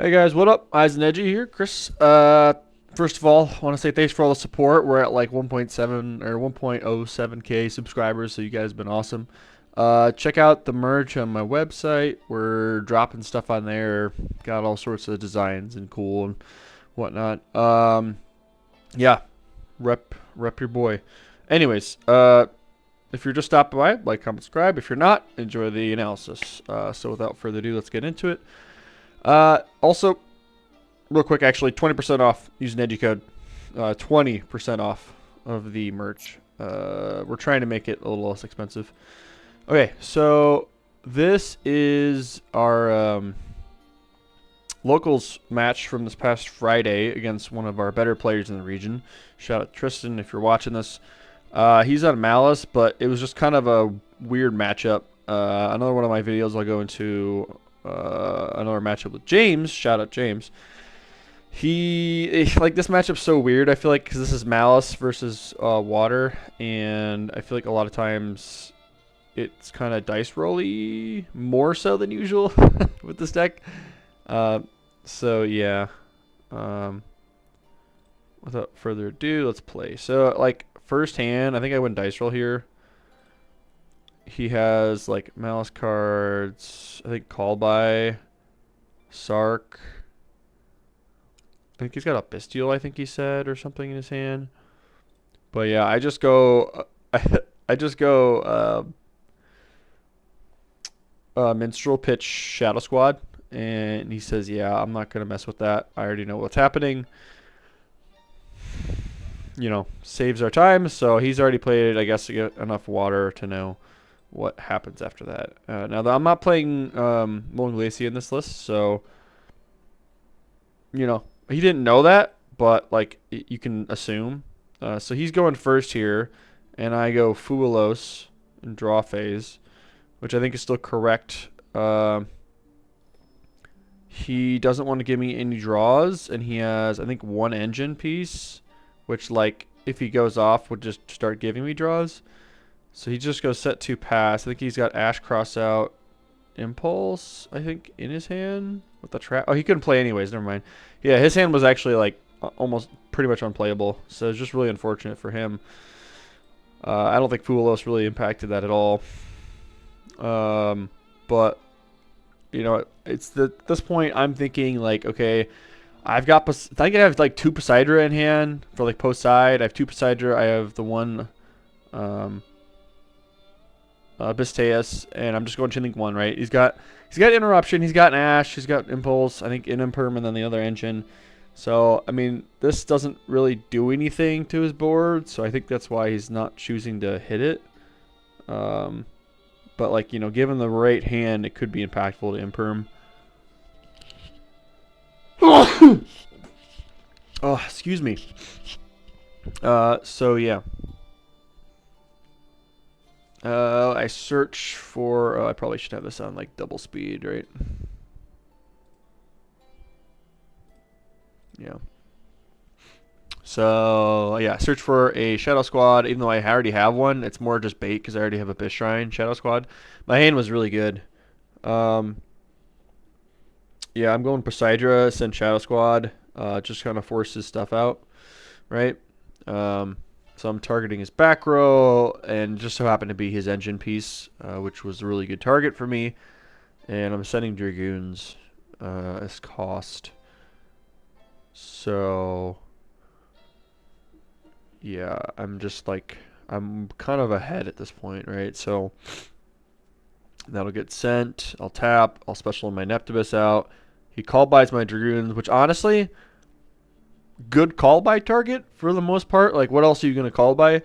Hey guys, what up? Eyes and Edgy here, Chris. First of all, I want to say thanks for all the support. We're at like 1.7 or 1.07k subscribers, so you guys have been awesome. Check out the merch on my website. We're dropping stuff on there. Got all sorts of designs and cool and whatnot. Yeah, rep your boy. Anyways, if you're just stopping by, like, comment, subscribe. If you're not, enjoy the analysis. So without further ado, let's get into it. Also, real quick, actually, 20% off using EduCode. 20% off of the merch. We're trying to make it a little less expensive. Okay, so this is our locals match from this past Friday against one of our better players in the region. Shout out Tristan if you're watching this. He's on Maliss, but it was just kind of a weird matchup. Another one of my videos I'll go into another matchup with James. Shout out James. Like, this matchup's so weird. I feel like because this is Maliss versus water, and I feel like a lot of times it's kind of dice rolly more so than usual with this deck. So yeah. Without further ado, let's play. So like first hand, I think I went dice roll here. He has like Malice cards, I think call by Sark. I think he's got a Bestial, I think he said, or something in his hand. But yeah, I just go Minstrel pitch Shadow Squad, and he says, yeah, I'm not gonna mess with that. I already know what's happening. You know, saves our time. So he's already played, I guess, to get enough water to know what happens after that. Now, I'm not playing Maliss in this list, so, you know, he didn't know that, but, like, you can assume. So he's going first here, and I go Fuelos and draw phase, which I think is still correct. He doesn't want to give me any draws, and he has, I think, one engine piece, which, like, if he goes off, would just start giving me draws. So he just goes set 2 pass. I think he's got Ash cross out Impulse, I think, in his hand with the trap. Oh, he couldn't play anyways. Never mind. Yeah, his hand was actually like almost pretty much unplayable. So it's just really unfortunate for him. I don't think Fuelos really impacted that at all. But you know, it's at this point I'm thinking like, okay, I think I have like 2 Poseidra in hand for like post side. I have 2 Poseidra. I have the one Bisteus, and I'm just going to think 1, right? He's got Interruption, he's got an Ash, he's got Impulse, I think in Imperm, and then the other engine. So, I mean, this doesn't really do anything to his board, so I think that's why he's not choosing to hit it. But, like, you know, given the right hand, it could be impactful to Imperm. Oh, excuse me. So, yeah. I search for... I probably should have this on, like, double speed, right? Yeah. So, yeah, search for a Shadow Squad. Even though I already have one, it's more just bait because I already have a Bish Shrine Shadow Squad. My hand was really good. Yeah, I'm going Poseidra, send Shadow Squad. Just kind of force his stuff out, right? So I'm targeting his back row, and just so happened to be his engine piece, which was a really good target for me. And I'm sending Dragoons as cost. So, yeah, I'm just like, I'm kind of ahead at this point, right? So that'll get sent. I'll tap. I'll special my Neptibus out. He call buys my Dragoons, which honestly, good call by target for the most part. Like, what else are you gonna call by?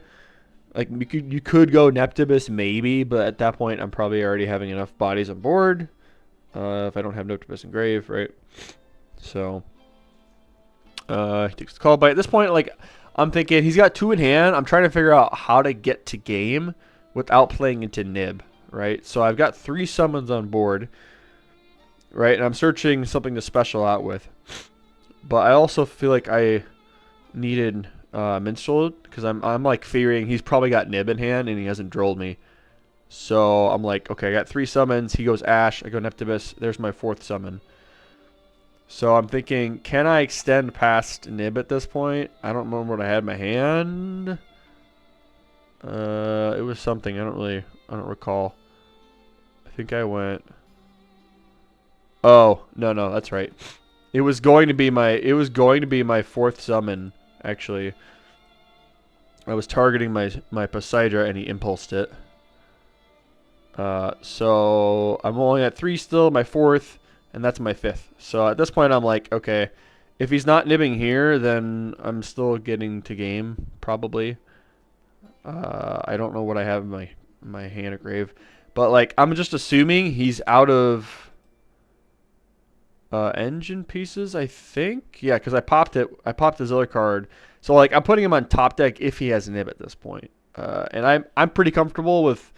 Like, you could go Neptibus maybe, but at that point I'm probably already having enough bodies on board. If I don't have Neptibus in grave, right? So he takes the call by. At this point, like, I'm thinking he's got 2 in hand. I'm trying to figure out how to get to game without playing into Nib, right? So I've got 3 summons on board, right? And I'm searching something to special out with. But I also feel like I needed Minstrel because I'm like fearing he's probably got Nib in hand and he hasn't drilled me. So I'm like, okay, I got 3 summons. He goes Ash. I go Neptibus. There's my 4th summon. So I'm thinking, can I extend past Nib at this point? I don't remember what I had in my hand. It was something. I don't recall. I think I went. Oh, no, that's right. It was going to be my fourth summon, actually. I was targeting my Poseidra and he impulsed it. So I'm only at 3 still, my fourth, and that's my fifth. So at this point I'm like, okay, if he's not nibbing here, then I'm still getting to game, probably. I don't know what I have in my hand at grave. But like I'm just assuming he's out of engine pieces, I think. Yeah, because I popped it. I popped his other card. So like I'm putting him on top deck if he has nib at this point. And I'm pretty comfortable with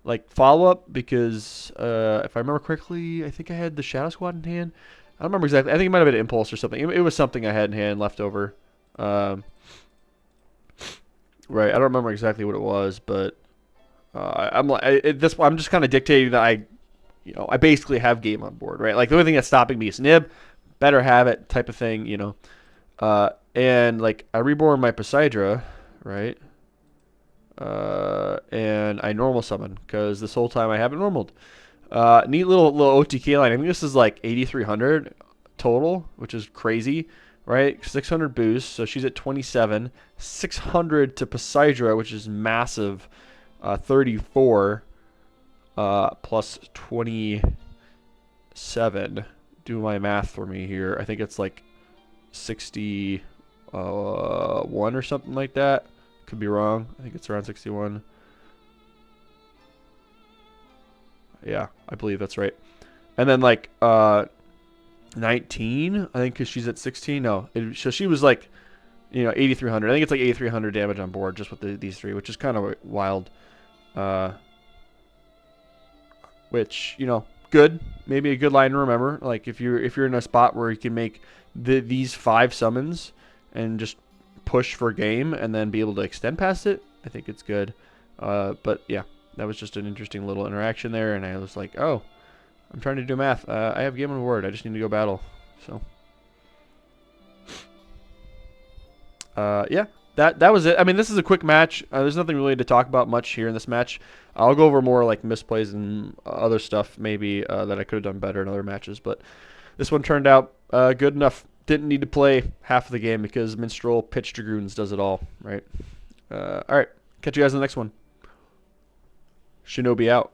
like follow up because if I remember correctly, I think I had the Shadow Squad in hand. I don't remember exactly. I think it might have been Impulse or something. It was something I had in hand left over. Right. I don't remember exactly what it was, but I'm like at this point, I'm just kind of dictating that I basically have game on board, right? Like the only thing that's stopping me is nib, better have it type of thing, you know. And like I reborn my Poseidra, right? And I normal summon because this whole time I haven't normaled. Neat little OTK line. I think this is like 8,300 total, which is crazy, right? 600 boost, so she's at 27. 600 to Poseidra, which is massive. 34 plus 27. Do my math for me here. I think it's like 61 or something like that. Could be wrong. I think it's around 61. Yeah, I believe that's right. And then like 19, I think, because she's at 16. No, so she was like, 8,300. I think it's like 8,300 damage on board just with these three, which is kind of wild. Which good, maybe a good line to remember. Like if you're in a spot where you can make these 5 summons and just push for game and then be able to extend past it, I think it's good. But yeah, that was just an interesting little interaction there, and I was like, oh, I'm trying to do math. I have game on board. I just need to go battle. So yeah, that was it. I mean, this is a quick match. There's nothing really to talk about much here in this match. I'll go over more like misplays and other stuff maybe that I could have done better in other matches, but this one turned out good enough. Didn't need to play half of the game because Minstrel Pitch Dragoons does it all, right? All right. Catch you guys in the next one. Shinobi out.